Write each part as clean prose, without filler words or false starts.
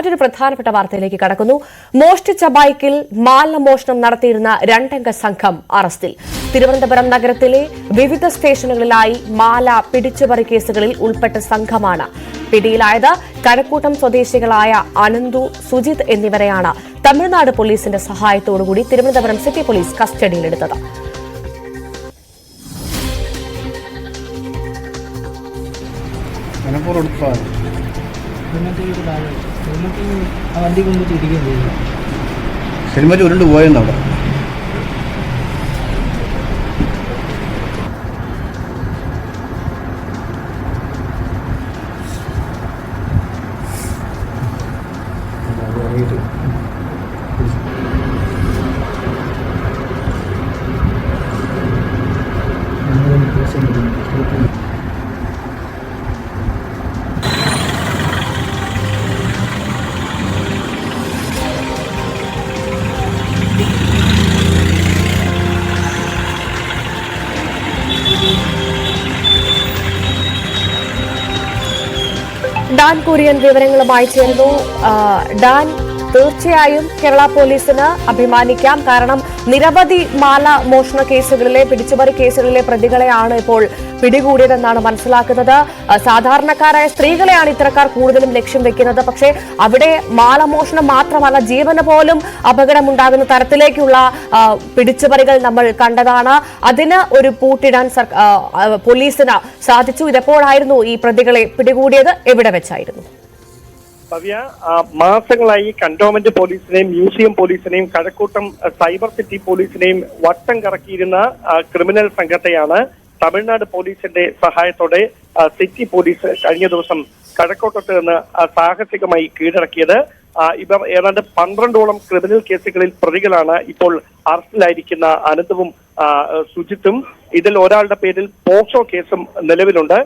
മറ്റൊരു പ്രധാനപ്പെട്ട വാർത്തയിലേക്ക് കടക്കുന്നു. മോഷ്ടിച്ച ബൈക്കിൽ മാലമോഷണം നടത്തിയിരുന്ന 2 അംഗ സംഘം അറസ്റ്റിൽ. തിരുവനന്തപുരം നഗരത്തിലെ വിവിധ സ്റ്റേഷനുകളിലായി മാല പിടിച്ചുപറി കേസുകളിൽ ഉൾപ്പെട്ട സംഘമാണ് പിടിയിലായത്. കഴക്കൂട്ടം സ്വദേശികളായ അനന്തു, സുജിത് എന്നിവരെയാണ് തമിഴ്നാട് പോലീസിന്റെ സഹായത്തോടുകൂടി തിരുവനന്തപുരം സിറ്റി പോലീസ് കസ്റ്റഡിയിലെടുത്തത്. ഹെൽമെറ്റ് ഉരുണ്ട് പോയെന്ന് അവിടെ ഡാൻ കുര്യൻ വിവരങ്ങളുമായി ചേർന്നു. ഡാൻ, തീർച്ചയായും കേരള പോലീസിന് അഭിമാനിക്കാം. കാരണം നിരവധി മാല മോഷണ കേസുകളിലെ, പിടിച്ചുപറി കേസുകളിലെ പ്രതികളെയാണ് ഇപ്പോൾ പിടികൂടിയതെന്നാണ് മനസ്സിലാക്കുന്നത്. സാധാരണക്കാരായ സ്ത്രീകളെയാണ് ഇത്തരക്കാർ കൂടുതലും ലക്ഷ്യം വെക്കുന്നത്. പക്ഷേ അവിടെ മാലമോഷണം മാത്രമല്ല, ജീവന് പോലും അപകടമുണ്ടാകുന്ന തരത്തിലേക്കുള്ള പിടിച്ചുപറികൾ നമ്മൾ കണ്ടതാണ്. അതിന് ഒരു പൂട്ടിടാൻ പോലീസിന് സാധിച്ചു. ഇതെപ്പോഴായിരുന്നു ഈ പ്രതികളെ പിടികൂടിയത്? എവിടെ വെച്ചായിരുന്നു? മാസങ്ങളായി കന്റോൺമെന്റ് പോലീസിനെയും മ്യൂസിയം പോലീസിനെയും കഴക്കൂട്ടം സൈബർ സിറ്റി പോലീസിനെയും വട്ടം കറക്കിയിരുന്ന ക്രിമിനൽ സംഘത്തെയാണ് തമിഴ്നാട് പോലീസിന്റെ സഹായത്തോടെ സിറ്റി പോലീസ് കഴിഞ്ഞ ദിവസം കഴക്കൂട്ടത്ത് നിന്ന് സാഹസികമായി കീഴടക്കിയത്. ഇവർ ഏതാണ്ട് 12ഓളം ക്രിമിനൽ കേസുകളിൽ പ്രതികളാണ് ഇപ്പോൾ അറസ്റ്റിലായിരിക്കുന്ന അനന്തവും സുജിത്തും. ഇതിൽ ഒരാളുടെ പേരിൽ പോക്സോ കേസും നിലവിലുണ്ട്.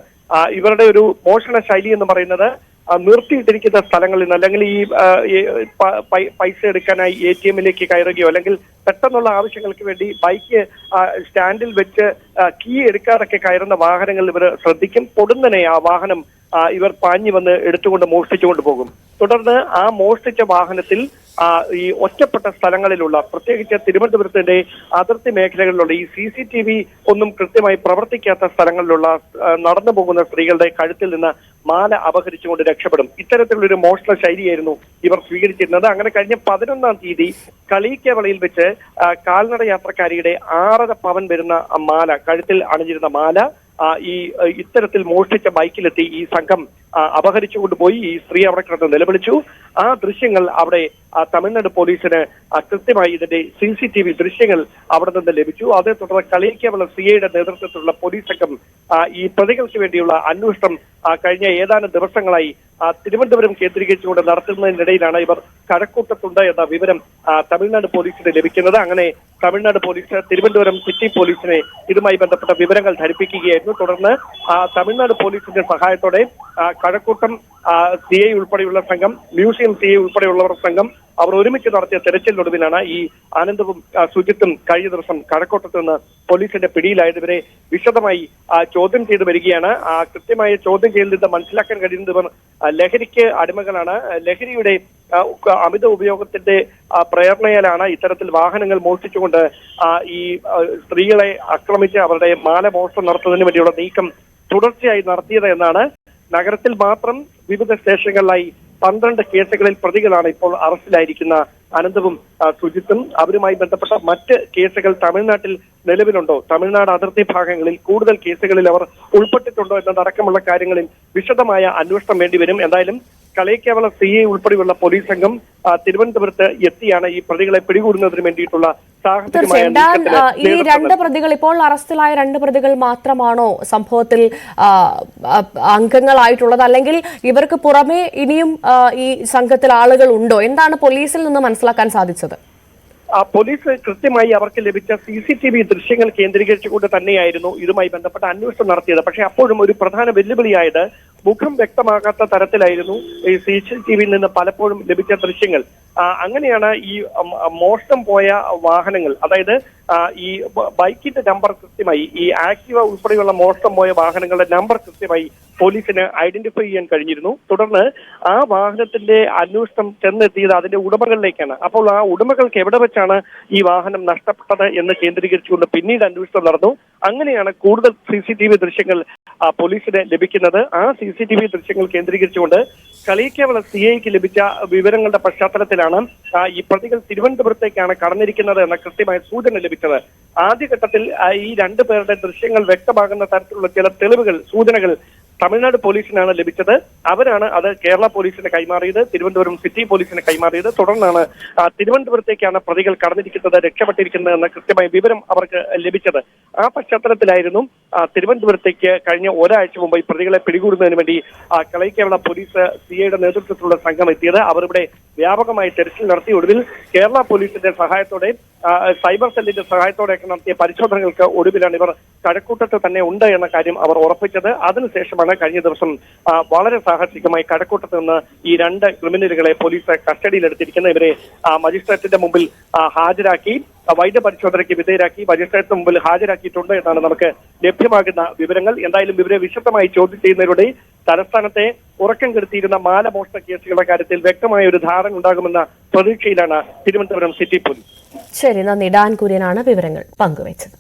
ഇവരുടെ ഒരു മോഷണ ശൈലി എന്ന് പറയുന്നത് നിർത്തിയിട്ടിരിക്കുന്ന സ്ഥലങ്ങളിൽ നിന്ന്, അല്ലെങ്കിൽ ഈ പൈസ എടുക്കാനായി ATM-ലേക്ക് കയറുകയോ അല്ലെങ്കിൽ പെട്ടെന്നുള്ള ആവശ്യങ്ങൾക്ക് വേണ്ടി ബൈക്ക് സ്റ്റാൻഡിൽ വെച്ച് കീ എടുക്കാതൊക്കെ കയറുന്ന വാഹനങ്ങൾ ഇവർ ശ്രദ്ധിക്കും. പൊടുന്നനെ ആ വാഹനം ഇവർ പാഞ്ഞു വന്ന് എടുത്തുകൊണ്ട് മോഷ്ടിച്ചുകൊണ്ട് പോകും. തുടർന്ന് ആ മോഷ്ടിച്ച വാഹനത്തിൽ ഈ ഒറ്റപ്പെട്ട സ്ഥലങ്ങളിലുള്ള, പ്രത്യേകിച്ച് തിരുവനന്തപുരത്തിന്റെ അതിർത്തി മേഖലകളിലുള്ള ഈ CCTV ഒന്നും കൃത്യമായി പ്രവർത്തിക്കാത്ത സ്ഥലങ്ങളിലുള്ള നടന്നു പോകുന്ന സ്ത്രീകളുടെ കഴുത്തിൽ നിന്ന് മാല അപഹരിച്ചുകൊണ്ട് രക്ഷപ്പെടും. ഇത്തരത്തിലുള്ളൊരു മോഷണ ശൈലിയായിരുന്നു ഇവർ സ്വീകരിച്ചിരുന്നത്. അങ്ങനെ കഴിഞ്ഞ 11-ാം തീയതി കളിയിക്കവളയിൽ വെച്ച് കാൽനട യാത്രക്കാരിയുടെ 6.5 പവൻ വരുന്ന മാല, കഴുത്തിൽ അണിഞ്ഞിരുന്ന മാല ഇത്തരത്തിൽ മോഷ്ടിച്ച ബൈക്കിലെത്തി ഈ സംഘം അപഹരിച്ചുകൊണ്ടുപോയി. ഈ സ്ത്രീ അവിടെ കിടന്ന് നിലവിളിച്ചു. ആ ദൃശ്യങ്ങൾ അവിടെ തമിഴ്നാട് പോലീസിന് കൃത്യമായി ഇതിന്റെ CCTV ദൃശ്യങ്ങൾ അവിടെ നിന്ന് ലഭിച്ചു. അതേ തുടർന്ന് കളിയിക്കവള CIയുടെ നേതൃത്വത്തിലുള്ള പോലീസ് സംഘം ഈ പ്രതികൾക്ക് വേണ്ടിയുള്ള അന്വേഷണം കഴിഞ്ഞ ഏതാനും ദിവസങ്ങളായി തിരുവനന്തപുരം കേന്ദ്രീകരിച്ചുകൊണ്ട് നടത്തുന്നതിനിടയിലാണ് ഇവർ കഴക്കൂട്ടത്തുണ്ട് എന്ന വിവരം തമിഴ്നാട് പോലീസിന് ലഭിക്കുന്നത്. അങ്ങനെ തമിഴ്നാട് പോലീസ് തിരുവനന്തപുരം സിറ്റി പോലീസിനെ ഇതുമായി ബന്ധപ്പെട്ട വിവരങ്ങൾ ധരിപ്പിക്കുകയായിരുന്നു. തുടർന്ന് തമിഴ്നാട് പോലീസിന്റെ സഹായത്തോടെ കഴക്കൂട്ടം CI ഉൾപ്പെടെയുള്ള സംഘം, മ്യൂസിയം CI ഉൾപ്പെടെയുള്ളവർ സംഘം അവർ ഒരുമിച്ച് നടത്തിയ തെരച്ചിലിനൊടുവിലാണ് ഈ ആനന്ദവും സുജിത്തും കഴിഞ്ഞ ദിവസം കഴക്കൂട്ടത്ത് നിന്ന് പോലീസിന്റെ പിടിയിലായത്. ഇവരെ വിശദമായി ചോദ്യം ചെയ്തു വരികയാണ്. കൃത്യമായ ചോദ്യം ചെയ്യലിൽ നിന്ന് മനസ്സിലാക്കാൻ കഴിയുന്നത് ഇവർ ലഹരിക്ക് അടിമകളാണ്. ലഹരിയുടെ അമിത ഉപയോഗത്തിന്റെ പ്രേരണയാലാണ് ഇത്തരത്തിൽ വാഹനങ്ങൾ മോഷ്ടിച്ചുകൊണ്ട് ഈ സ്ത്രീകളെ ആക്രമിച്ച് അവരുടെ മാല മോഷണം നടത്തുന്നതിന് വേണ്ടിയുള്ള നീക്കം തുടർച്ചയായി നടത്തിയത് എന്നാണ്. നഗരത്തിൽ മാത്രം വിവിധ സ്റ്റേഷനുകളിലായി 12 കേസുകളിൽ പ്രതികളാണ് ഇപ്പോൾ അറസ്റ്റിലായിരിക്കുന്ന അനന്തവും സുജിത്തും. അവരുമായി ബന്ധപ്പെട്ട മറ്റ് കേസുകൾ തമിഴ്നാട്ടിൽ നിലവിലുണ്ടോ, തമിഴ്നാട് അതിർത്തി ഭാഗങ്ങളിൽ കൂടുതൽ കേസുകളിൽ അവർ ഉൾപ്പെട്ടിട്ടുണ്ടോ എന്നതടക്കമുള്ള കാര്യങ്ങളിൽ വിശദമായ അന്വേഷണം വേണ്ടിവരും. എന്തായാലും കളിയിക്കവള CI ഉൾപ്പെടെയുള്ള പോലീസ് സംഘം തിരുവനന്തപുരത്ത് എത്തിയാണ് ഈ പ്രതികളെ പിടികൂടുന്നതിന് വേണ്ടിയിട്ടുള്ള സാഹചര്യമായ. ഈ 2 പ്രതികൾ, ഇപ്പോൾ അറസ്റ്റിലായ 2 പ്രതികൾ മാത്രമാണോ സംഭവത്തിൽ അംഗങ്ങളായിട്ടുള്ളത്, അല്ലെങ്കിൽ ഇവർക്ക് പുറമെ ഇനിയും ഈ സംഘത്തിൽ ആളുകൾ ഉണ്ടോ? എന്താണ് പോലീസിൽ നിന്ന് മനസ്സിലാക്കാൻ സാധിച്ചത്? പോലീസ് കൃത്യമായി അവർക്ക് ലഭിച്ച CCTV ദൃശ്യങ്ങൾ കേന്ദ്രീകരിച്ചുകൊണ്ട് തന്നെയായിരുന്നു ഇതുമായി ബന്ധപ്പെട്ട അന്വേഷണം നടത്തിയത്. പക്ഷേ അപ്പോഴും ഒരു പ്രധാന വെല്ലുവിളിയായത് മുഖം വ്യക്തമാകാത്ത തരത്തിലായിരുന്നു ഈ CCTVയിൽ നിന്ന് പലപ്പോഴും ലഭിച്ച ദൃശ്യങ്ങൾ. അങ്ങനെയാണ് ഈ മോഷണം പോയ വാഹനങ്ങൾ, അതായത് ഈ ബൈക്കിന്റെ നമ്പർ കൃത്യമായി ഈ ആക്ടിവ ഉൾപ്പെടെയുള്ള മോഷണം പോയ വാഹനങ്ങളുടെ നമ്പർ കൃത്യമായി പോലീസിന് ഐഡന്റിഫൈ ചെയ്യാൻ കഴിഞ്ഞിരുന്നു. തുടർന്ന് ആ വാഹനത്തിന്റെ അന്വേഷണം ചെന്നെത്തിയത് അതിന്റെ ഉടമകളിലേക്കാണ്. അപ്പോൾ ആ ഉടമകൾക്ക് എവിടെ വെച്ചാണ് ഈ വാഹനം നഷ്ടപ്പെട്ടത് എന്ന് കേന്ദ്രീകരിച്ചുകൊണ്ട് പിന്നീട് അന്വേഷണം നടന്നു. അങ്ങനെയാണ് കൂടുതൽ CCTV ദൃശ്യങ്ങൾ പോലീസിന് ലഭിക്കുന്നത്. ആ CCTV ദൃശ്യങ്ങൾ കേന്ദ്രീകരിച്ചുകൊണ്ട് കളിയിക്കാവള CIക്ക് ലഭിച്ച വിവരങ്ങളുടെ പശ്ചാത്തലത്തിലാണ് ഈ പ്രതികൾ തിരുവനന്തപുരത്തേക്കാണ് കടന്നിരിക്കുന്നത് എന്ന കൃത്യമായ സൂചന ലഭിച്ചത്. ആദ്യഘട്ടത്തിൽ ഈ രണ്ടുപേരുടെ ദൃശ്യങ്ങൾ വ്യക്തമാകുന്ന തരത്തിലുള്ള ചില തെളിവുകൾ, സൂചനകൾ തമിഴ്നാട് പോലീസിനാണ് ലഭിച്ചത്. അവരാണ് അത് കേരള പോലീസിന് കൈമാറിയത്, തിരുവനന്തപുരം സിറ്റി പോലീസിന് കൈമാറിയത്. തുടർന്നാണ് തിരുവനന്തപുരത്തേക്കാണ് പ്രതികൾ കടന്നിരിക്കുന്നത്, രക്ഷപ്പെട്ടിരിക്കുന്നത് എന്ന കൃത്യമായ വിവരം അവർക്ക് ലഭിച്ചത്. ആ പശ്ചാത്തലത്തിലായിരുന്നു തിരുവനന്തപുരത്തേക്ക് കഴിഞ്ഞ ഒരാഴ്ച മുമ്പ് ഈ പ്രതികളെ പിടികൂടുന്നതിന് വേണ്ടി കളയിക്കേരള പോലീസ് CIയുടെ നേതൃത്വത്തിലുള്ള സംഘം എത്തിയത്. അവർ ഇവിടെ വ്യാപകമായി തെരച്ചിൽ നടത്തി. ഒടുവിൽ കേരള പോലീസിന്റെ സഹായത്തോടെ, സൈബർ സെല്ലിന്റെ സഹായത്തോടെയൊക്കെ നടത്തിയ പരിശോധനകൾക്ക് ഒടുവിലാണ് ഇവർ കഴക്കൂട്ടത്ത് തന്നെ ഉണ്ട് എന്ന കാര്യം അവർ ഉറപ്പിച്ചത്. അതിനുശേഷമാണ് കഴിഞ്ഞ ദിവസം വളരെ സാഹസികമായി കഴക്കൂട്ടത്ത് നിന്ന് ഈ രണ്ട് ക്രിമിനലുകളെ പോലീസ് കസ്റ്റഡിയിലെടുത്തിരിക്കുന്നത്. ഇവരെ മജിസ്ട്രേറ്റിന്റെ മുമ്പിൽ ഹാജരാക്കി, വൈദ്യ പരിശോധനയ്ക്ക് വിധേയരാക്കി മജിസ്ട്രേറ്റിന് മുമ്പിൽ ഹാജരാക്കിയിട്ടുണ്ട് എന്നാണ് നമുക്ക് ലഭ്യമാകുന്ന വിവരങ്ങൾ. എന്തായാലും ഇവരെ വിശദമായി ചോദ്യം ചെയ്യുന്നതിലൂടെ തലസ്ഥാനത്തെ ഉറക്കം കെടുത്തിയിരുന്ന മാലമോഷണ കേസുകളുടെ കാര്യത്തിൽ വ്യക്തമായ ഒരു ധാരണ ഉണ്ടാകുമെന്ന പ്രതീക്ഷയിലാണ് തിരുവനന്തപുരം സിറ്റി പോലീസ്. ശരി, നന്ദി. ഡാൻ കുര്യനാണ് വിവരങ്ങൾ പങ്കുവച്ചത്.